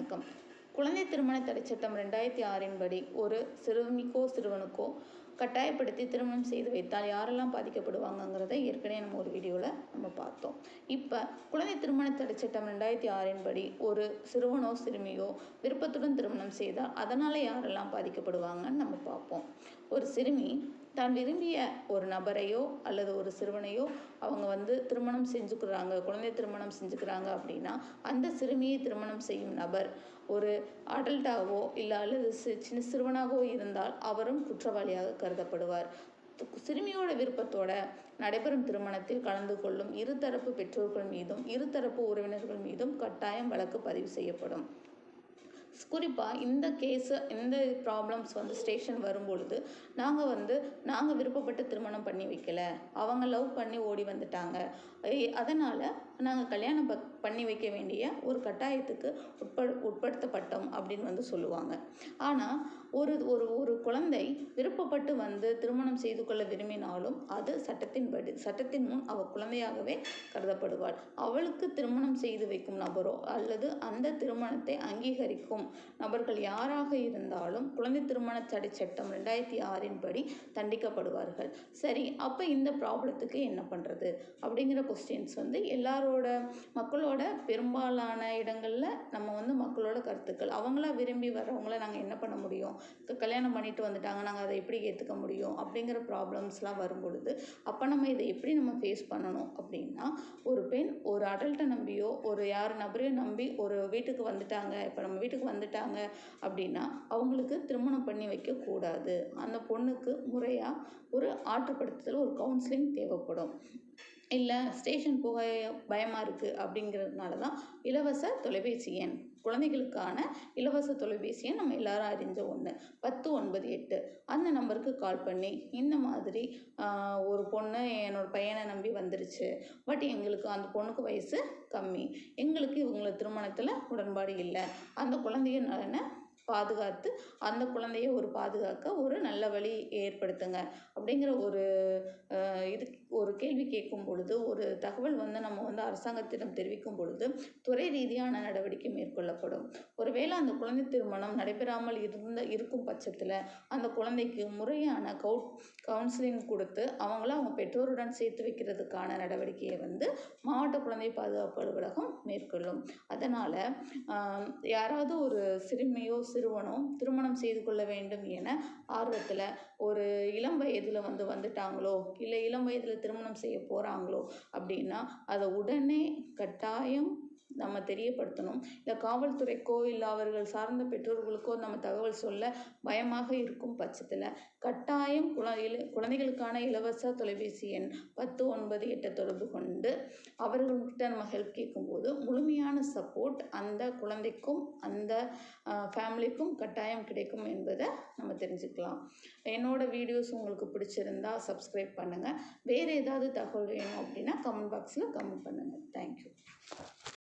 வணக்கம். குழந்தை திருமண தடைச் சட்டம் 2006 படி ஒரு சிறுமிக்கோ சிறுவனுக்கோ கட்டாயப்படுத்தி திருமணம் செய்து வைத்தால் யாரெல்லாம் பாதிக்கப்படுவாங்கங்கிறத ஏற்கனவே நம்ம ஒரு வீடியோவில் நம்ம பார்த்தோம். இப்போ குழந்தை திருமண தடைச் சட்டம் 2006 படி ஒரு சிறுவனோ சிறுமியோ விருப்பத்துடன் திருமணம் செய்தால் அதனால் யாரெல்லாம் பாதிக்கப்படுவாங்கன்னு நம்ம பார்ப்போம். ஒரு சிறுமி தான் விரும்பிய ஒரு நபரையோ அல்லது ஒரு சிறுவனையோ அவங்க திருமணம் செஞ்சுக்கிறாங்க, குழந்தை திருமணம் செஞ்சுக்கிறாங்க அப்படின்னா அந்த சிறுமியை திருமணம் செய்யும் நபர் ஒரு அடல்ட்டாகவோ இல்லை அல்லது சின்ன சிறுவனாகவோ இருந்தால் அவரும் குற்றவாளியாக கருதப்படுவார். சிறுமியோட விருப்பத்தோட நடைபெறும் திருமணத்தில் கலந்து கொள்ளும் இருதரப்பு பெற்றோர்கள் மீதும் இருதரப்பு உறவினர்கள் மீதும் கட்டாயம் வழக்கு பதிவு செய்யப்படும். குறிப்பாக இந்த ப்ராப்ளம்ஸ் ஸ்டேஷன் வரும்பொழுது நாங்கள் விருப்பப்பட்டு திருமணம் பண்ணி வைக்கல, அவங்க லவ் பண்ணி ஓடி வந்துட்டாங்க, அதனால் நாங்கள் கல்யாணம் பண்ணி வைக்க வேண்டிய ஒரு கட்டாயத்துக்கு உட்படுத்தப்பட்டோம் அப்படின்னு சொல்லுவாங்க. ஆனால் ஒரு குழந்தை விருப்பப்பட்டு திருமணம் செய்து கொள்ள விரும்பினாலும் அது சட்டத்தின் முன் அவள் குழந்தையாகவே கருதப்படுவாள். அவளுக்கு திருமணம் செய்து வைக்கும் நபரோ அல்லது அந்த திருமணத்தை அங்கீகரிக்கும் நபர்கள் யாராக இருந்தாலும் குழந்தை திருமண தடை சட்டம் 2006 படி தண்டிக்கப்படுவார்கள். சரி, அப்போ இந்த ப்ராப்ளத்துக்கு என்ன பண்ணுறது அப்படிங்கிற கொஸ்டின்ஸ் மக்களோட பெரும்பாலான இடங்களில் நம்ம மக்களோட கருத்துக்கள், அவங்களா விரும்பி வர்றவங்கள நாங்கள் என்ன பண்ண முடியும், கல்யாணம் பண்ணிட்டு வந்துட்டாங்க, நாங்கள் அதை எப்படி ஏற்றுக்க முடியும் அப்படிங்கிற ப்ராப்ளம்ஸ்லாம் வரும் பொழுது அப்போ நம்ம இதை எப்படி நம்ம ஃபேஸ் பண்ணணும் அப்படின்னா, ஒரு பெண் ஒரு அடல்ட்டை நம்பியோ ஒரு நபரையோ நம்பி ஒரு வீட்டுக்கு வந்துட்டாங்க, இப்போ நம்ம வீட்டுக்கு வந்துட்டாங்க அப்படின்னா அவங்களுக்கு திருமணம் பண்ணி வைக்கக்கூடாது. அந்த பொண்ணுக்கு முறையாக ஒரு ஆற்றுப்படுத்துதல், ஒரு கவுன்சிலிங் தேவைப்படும். இல்லை ஸ்டேஷன் போக பயமாக இருக்குது அப்படிங்கிறதுனால தான் இலவச தொலைபேசி எண், குழந்தைகளுக்கான இலவச தொலைபேசி எண் நம்ம எல்லாரும் அறிஞ்ச ஒன்று 1098 அந்த நம்பருக்கு கால் பண்ணி இந்த மாதிரி ஒரு பொண்ணு என்னோட பையனை நம்பி வந்துருச்சு, பட் எங்களுக்கு அந்த பொண்ணுக்கு வயசு கம்மி, எங்களுக்கு இவங்களை திருமணத்தில் உடன்பாடு இல்லை, அந்த குழந்தைய நலனை பாதுகாத்து அந்த குழந்தைய பாதுகாக்க ஒரு நல்ல வழி ஏற்படுத்துங்க அப்படிங்கிற ஒரு கேள்வி கேட்கும் பொழுது, ஒரு தகவல் நம்ம அரசாங்கத்திடம் தெரிவிக்கும் பொழுது துறை ரீதியான நடவடிக்கை மேற்கொள்ளப்படும். ஒருவேளை அந்த குழந்தை திருமணம் நடைபெறாமல் இருக்கும் பட்சத்தில் அந்த குழந்தைக்கு முறையான கவுன்சிலிங் கொடுத்து அவங்க பெற்றோருடன் சேர்த்து வைக்கிறதுக்கான நடவடிக்கையை மாவட்ட குழந்தை பாதுகாப்பு அலுவலகம் மேற்கொள்ளும். அதனால் யாராவது ஒரு சிறுமியோ சிறுவனோ திருமணம் செய்து கொள்ள வேண்டும் என ஆர்வத்தில் ஒரு இளம் வயதில் வந்துட்டாங்களோ இல்லை இளம் வயதில் திருமணம் செய்ய போகிறாங்களோ அப்படின்னா அதை உடனே கட்டாயம் நம்ம தெரியப்படுத்தணும். இல்லை காவல்துறைக்கோ இல்லை அவர்கள் சார்ந்த பெற்றோர்களுக்கோ நம்ம தகவல் சொல்ல பயமாக இருக்கும் பட்சத்தில் கட்டாயம் குழந்தைகளுக்கான இலவச தொலைபேசி எண் 1098 தொடர்பு கொண்டு அவர்கள்கிட்ட நம்ம ஹெல்ப் கேட்கும்போது முழுமையான சப்போர்ட் அந்த குழந்தைக்கும் அந்த ஃபேமிலிக்கும் கட்டாயம் கிடைக்கும் என்பதை நம்ம தெரிஞ்சுக்கலாம். என்னோட வீடியோஸ் உங்களுக்கு பிடிச்சிருந்தா சப்ஸ்கிரைப் பண்ணுங்கள். வேறு ஏதாவது தகவல் வேணும் அப்படின்னா கமெண்ட் பாக்ஸில் கமெண்ட் பண்ணுங்கள். தேங்க்யூ.